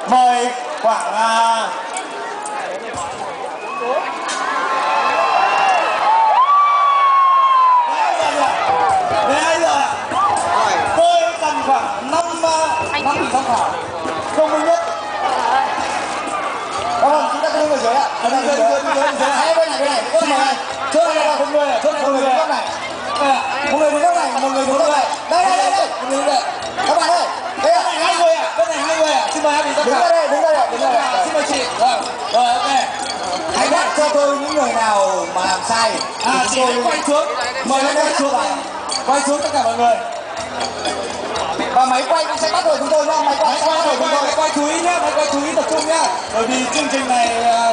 Mời khoảng tôi cần khoảng 5 vị tham khảo thông minh nhất. Không, chúng ta cứ đứng ở dưới ạ. Hãy bên này, chốt này, chốt này là không người này, chốt này không người đứng góc này. Một người đứng góc này, một người đứng góc này. Đây, một người đứng đây. Các bạn ơi, đây là 2 người ạ, bên này 2 người ạ. Xin mời hai vị tham khảo. Đứng đây. Xin mời chị. Rồi, ok. Hãy nhắc cho tôi những người nào mà làm sai. Chị hãy quay xuống, mời lên đây xuống. Quay xuống tất cả mọi người. Và máy quay cũng sẽ bắt đầu chúng tôi nhá, máy quay chú ý nhá, máy quay chú ý tập trung nhá. Bởi vì chương trình này,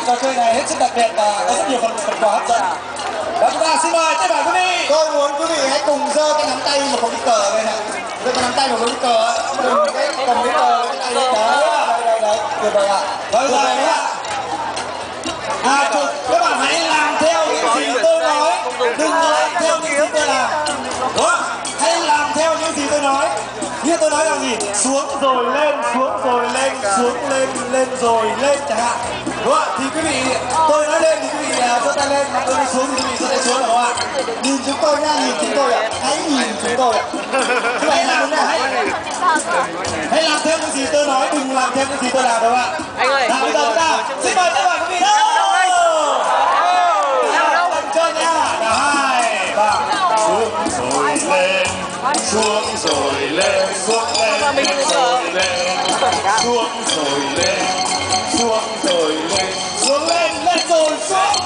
trò chơi này hết sức đặc biệt và có rất nhiều phần quà hấp dẫn. Và chúng ta xin mời tất cả quý vị. Tôi muốn quý vị hãy cùng giơ cái nắm tay mà có cái cờ này này, giơ cái nắm tay mà có cái cờ, đừng cầm cái cờ cái tay đấy. Đấy, tuyệt vời ạ. Rồi ạ. Các bạn hãy làm theo những gì tôi nói, đừng làm theo những gì tôi làm. Đúng không? Hãy làm theo những gì tôi nói. Như tôi nói là gì? Xuống rồi lên, xuống rồi lên, xuống lên rồi lên chẳng hạn. Đúng không ạ? Thì quý vị, tôi nói lên thì quý vị giơ tay lên, mà tôi nói xuống thì quý vị giơ tay xuống, đúng không ạ? Nhìn chúng tôi nha, nhìn chúng tôi ạ. Hãy nhìn chúng tôi ạ. Các bạn làm thế nào? Hãy làm theo những gì tôi nói, đừng làm theo những gì tôi làm, đúng không ạ? Anh ơi, bây giờ chúng ta xin mời tất cả quý vị. Chơi nha. 2, 3. Xuống rồi lên, xuống rồi lên, xuống lên rồi lên, xuống rồi lên, xuống rồi lên, xuống lên rồi xuống.